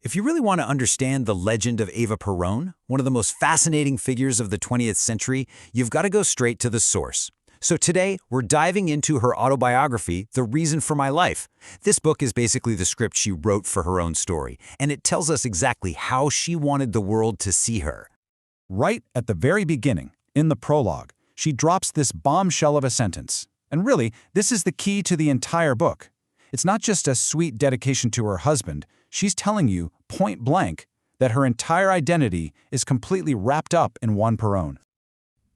If you really want to understand the legend of Eva Perón, one of the most fascinating figures of the 20th century, you've got to go straight to the source. So today, we're diving into her autobiography, The Reason for My Life. This book is basically the script she wrote for her own story, and it tells us exactly how she wanted the world to see her. Right at the very beginning, in the prologue, she drops this bombshell of a sentence. And really, this is the key to the entire book. It's not just a sweet dedication to her husband. She's telling you, point blank, that her entire identity is completely wrapped up in Juan Perón.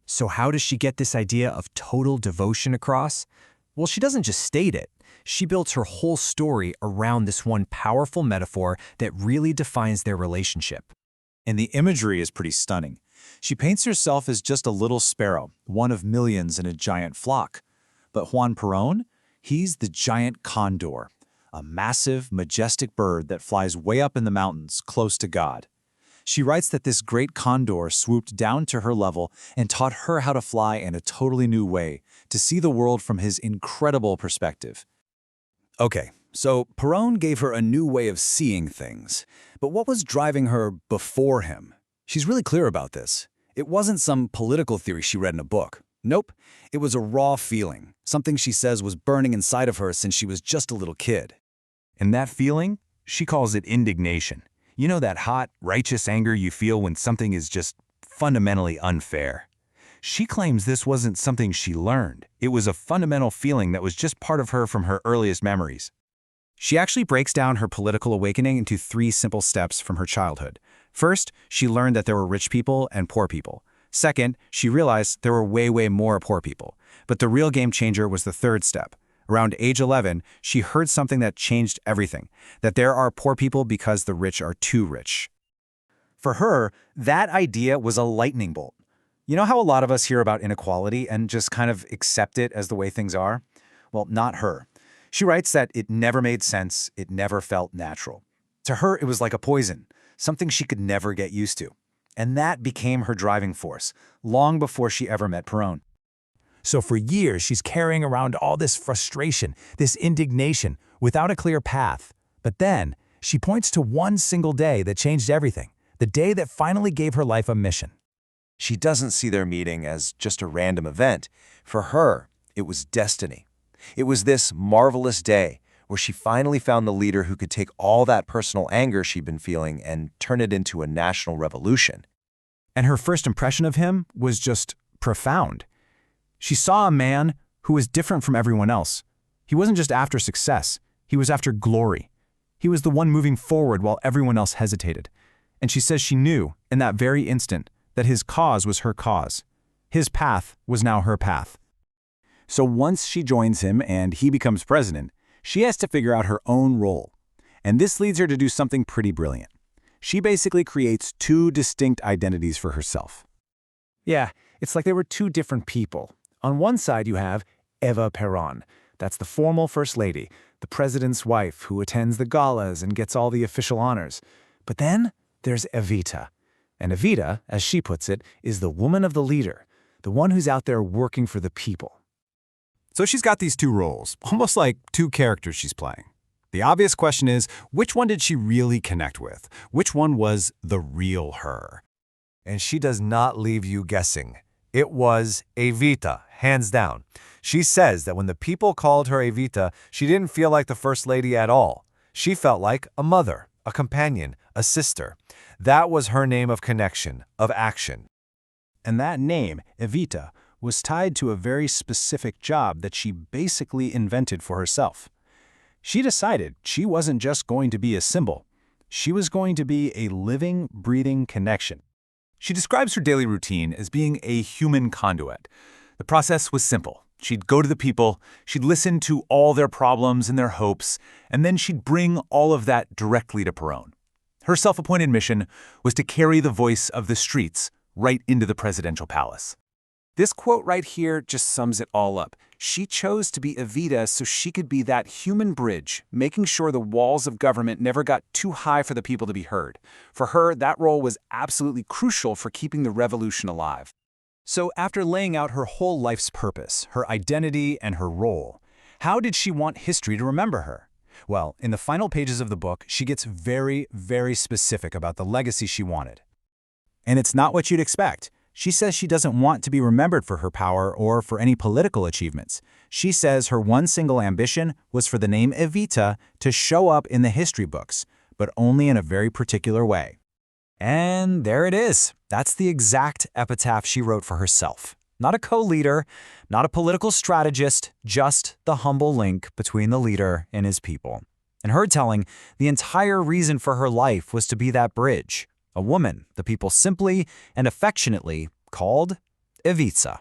So how does she get this idea of total devotion across? Well, she doesn't just state it. She builds her whole story around this one powerful metaphor that really defines their relationship. And the imagery is pretty stunning. She paints herself as just a little sparrow, one of millions in a giant flock. But Juan Perón, he's the giant condor, a massive, majestic bird that flies way up in the mountains, close to God. She writes that this great condor swooped down to her level and taught her how to fly in a totally new way, to see the world from his incredible perspective. Okay, so Perón gave her a new way of seeing things. But what was driving her before him? She's really clear about this. It wasn't some political theory she read in a book. Nope, it was a raw feeling, something she says was burning inside of her since she was just a little kid. And that feeling, she calls it indignation. You know that hot, righteous anger you feel when something is just fundamentally unfair. She claims this wasn't something she learned. It was a fundamental feeling that was just part of her from her earliest memories. She actually breaks down her political awakening into 3 simple steps from her childhood. First, she learned that there were rich people and poor people. Second, she realized there were way more poor people. But the real game changer was the 3rd step. Around age 11, she heard something that changed everything, that there are poor people because the rich are too rich. For her, that idea was a lightning bolt. You know how a lot of us hear about inequality and just kind of accept it as the way things are? Well, not her. She writes that it never made sense, it never felt natural. To her, it was like a poison, something she could never get used to. And that became her driving force, long before she ever met Perón. So for years, she's carrying around all this frustration, this indignation, without a clear path. But then, she points to one single day that changed everything, the day that finally gave her life a mission. She doesn't see their meeting as just a random event. For her, it was destiny. It was this marvelous day where she finally found the leader who could take all that personal anger she'd been feeling and turn it into a national revolution. And her first impression of him was just profound. She saw a man who was different from everyone else. He wasn't just after success, he was after glory. He was the one moving forward while everyone else hesitated. And she says she knew, in that very instant, that his cause was her cause. His path was now her path. So once she joins him and he becomes president, she has to figure out her own role. And this leads her to do something pretty brilliant. She basically creates 2 distinct identities for herself. Yeah, it's like they were 2 different people. On one side, you have Eva Perón. That's the formal first lady, the president's wife who attends the galas and gets all the official honors. But then there's Evita. And Evita, as she puts it, is the woman of the leader, the one who's out there working for the people. So she's got these 2 roles, almost like 2 characters she's playing. The obvious question is, which one did she really connect with? Which one was the real her? And she does not leave you guessing. It was Evita, hands down. She says that when the people called her Evita, she didn't feel like the First Lady at all. She felt like a mother, a companion, a sister. That was her name of connection, of action. And that name, Evita, was tied to a very specific job that she basically invented for herself. She decided she wasn't just going to be a symbol. She was going to be a living, breathing connection. She describes her daily routine as being a human conduit. The process was simple. She'd go to the people, she'd listen to all their problems and their hopes, and then she'd bring all of that directly to Perón. Her self-appointed mission was to carry the voice of the streets right into the presidential palace. This quote right here just sums it all up. She chose to be Evita so she could be that human bridge, making sure the walls of government never got too high for the people to be heard. For her, that role was absolutely crucial for keeping the revolution alive. So after laying out her whole life's purpose, her identity, and her role, how did she want history to remember her? Well, in the final pages of the book, she gets very, very specific about the legacy she wanted. And it's not what you'd expect. She says she doesn't want to be remembered for her power or for any political achievements. She says her one single ambition was for the name Evita to show up in the history books, but only in a very particular way. And there it is. That's the exact epitaph she wrote for herself. Not a co-leader, not a political strategist, just the humble link between the leader and his people. In her telling, the entire reason for her life was to be that bridge, a woman the people simply and affectionately called Evita.